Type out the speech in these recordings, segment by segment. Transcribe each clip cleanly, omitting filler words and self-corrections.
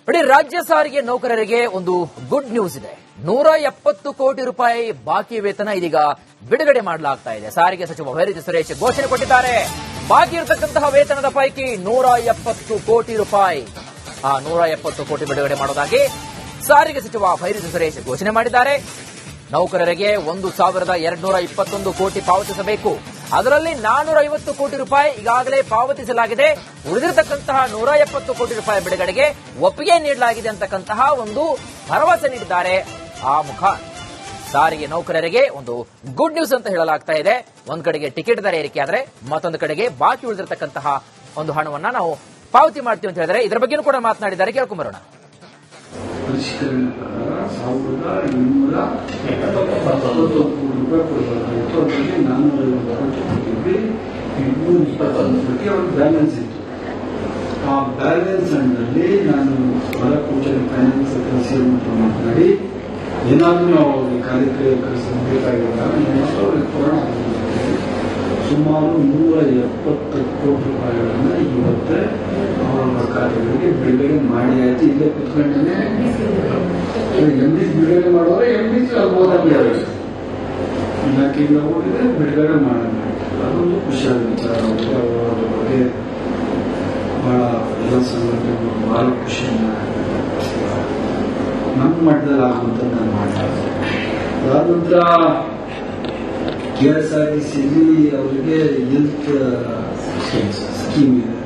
ಇಡೀ ರಾಜ್ಯ ಸಾರಿಗೆ ನೌಕರರಿಗೆ ಒಂದು ಗುಡ್ ನ್ಯೂಸ್ ಇದೆ. 170 ಕೋಟಿ ರೂಪಾಯಿ ಬಾಕಿ ವೇತನ ಇದೀಗ ಬಿಡುಗಡೆ ಮಾಡಲಾಗ್ತಾ ಇದೆ. ಸಾರಿಗೆ ಸಚಿವ ಭೈರತಿ ಸುರೇಶ್ ಘೋಷಣೆ ಕೊಟ್ಟಿದ್ದಾರೆ. ಬಾಕಿ ಇರತಕ್ಕಂತಹ ವೇತನದ ಪೈಕಿ 170 ಕೋಟಿ ರೂಪಾಯಿ, ಆ 170 ಕೋಟಿ ಬಿಡುಗಡೆ ಮಾಡೋದಾಗಿ ಸಾರಿಗೆ ಸಚಿವ ಭೈರತಿ ಸುರೇಶ್ ಘೋಷಣೆ ಮಾಡಿದ್ದಾರೆ. ನೌಕರರಿಗೆ 1,221 ಕೋಟಿ ಪಾವತಿಸಬೇಕು. ಅದರಲ್ಲಿ 450 ಕೋಟಿ ರೂಪಾಯಿ ಈಗಾಗಲೇ ಪಾವತಿಸಲಾಗಿದೆ. ಉಳಿದಿರತಕ್ಕಂತಹ 170 ಕೋಟಿ ರೂಪಾಯಿ ಬಿಡುಗಡೆಗೆ ಒಪ್ಪಿಗೆ ನೀಡಲಾಗಿದೆ ಅಂತಕ್ಕಂತಹ ಒಂದು ಭರವಸೆ ನೀಡಿದ್ದಾರೆ. ಆ ಮುಖ ಸಾರಿಗೆ ನೌಕರರಿಗೆ ಒಂದು ಗುಡ್ ನ್ಯೂಸ್ ಅಂತ ಹೇಳಲಾಗ್ತಾ ಇದೆ. ಒಂದ್ ಕಡೆಗೆ ಟಿಕೆಟ್ ದರ ಏರಿಕೆ ಆದ್ರೆ ಮತ್ತೊಂದು ಕಡೆಗೆ ಬಾಕಿ ಉಳಿದಿರತಕ್ಕಂತಹ ಒಂದು ಹಣವನ್ನ ನಾವು ಪಾವತಿ ಮಾಡ್ತೀವಿ ಅಂತ ಹೇಳಿದ್ರೆ ಇದರ ಬಗ್ಗೆನೂ ಕೂಡ ಮಾತನಾಡಿದ್ದಾರೆ. ಕೇಳ್ಕೊಂಬರೋಣ. ಪರಿಷ್ಕರಣೆ ಪ್ರಕಾರ 1,770 ಕೋಟಿ ರೂಪಾಯಿ ಕೊಡಬೇಕಾಗಿತ್ತು. ಅದರಲ್ಲಿ 450 ಕೋಟಿ 221 ಕೋಟಿ ಬ್ಯಾಲೆನ್ಸ್ ಇತ್ತು. ಆ ಬ್ಯಾಲೆನ್ಸ್ ಹಣ್ಣಲ್ಲಿ ನಾನು ಹೊರಕೋಟೆ ಫೈನಾನ್ಸ್ ಕನ್ಸಲ್ಟೆಂಟ್ ಮಾತನಾಡಿ ಏನಾದರೂ ನಾವು ಈ ಕಾರ್ಯಕ್ಕೆ ಕಳಿಸಬೇಕಾಗಿಲ್ಲ, ಅವ್ರಿಗೆ ಕೊರೋನಾ ಸುಮಾರು 170 ಕೋಟಿ ರೂಪಾಯಿಗಳನ್ನ ಇವತ್ತೇ ಅವರ ಕಾರ್ಯಗಳಿಗೆ ಬಿಡುಗಡೆ ಮಾಡಿ ಆಯ್ತು. ಇಲ್ಲೇ ಕುತ್ಕೊಂಡೇ ಎಂಬಿಸ್ ಬಿಡುಗಡೆ ಮಾಡೋರೆ ಎಂಬಿಸ್ ಹೋದಲ್ಲಿ ಇಲಾಖೆಯಿಂದ ಹೋಗಿದ್ರೆ ಬಿಡುಗಡೆ ಮಾಡೋಣ. ಅದೊಂದು ಖುಷಿಯಾದ ವಿಚಾರ. ಅವರ ಬಗ್ಗೆ ಬಹಳ ಎಲ್ಲ ಸಂಘಟನೆಗಳು ಬಹಳ ಖುಷಿಯಿಂದ ನಮ್ಮ ಮಟ್ಟದಲ್ಲಿ ಆಗುವಂತ ನಾನು ಮಾಡ್ತಾರೆ. ಅದಾದ ನಂತರ KSRTCಲಿ ಅವರಿಗೆ ಹೆಲ್ತ್ ಸ್ಕೀಮ್ ಇದೆ.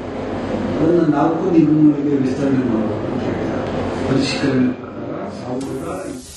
ಅದನ್ನು 4 ನಿಗಮಗಳಿಗೆ ವಿಸ್ತರಣೆ ಮಾಡಬೇಕು ಅಂತ ಹೇಳಿದ್ದಾರೆ. ಪರಿಷ್ಕರಣೆ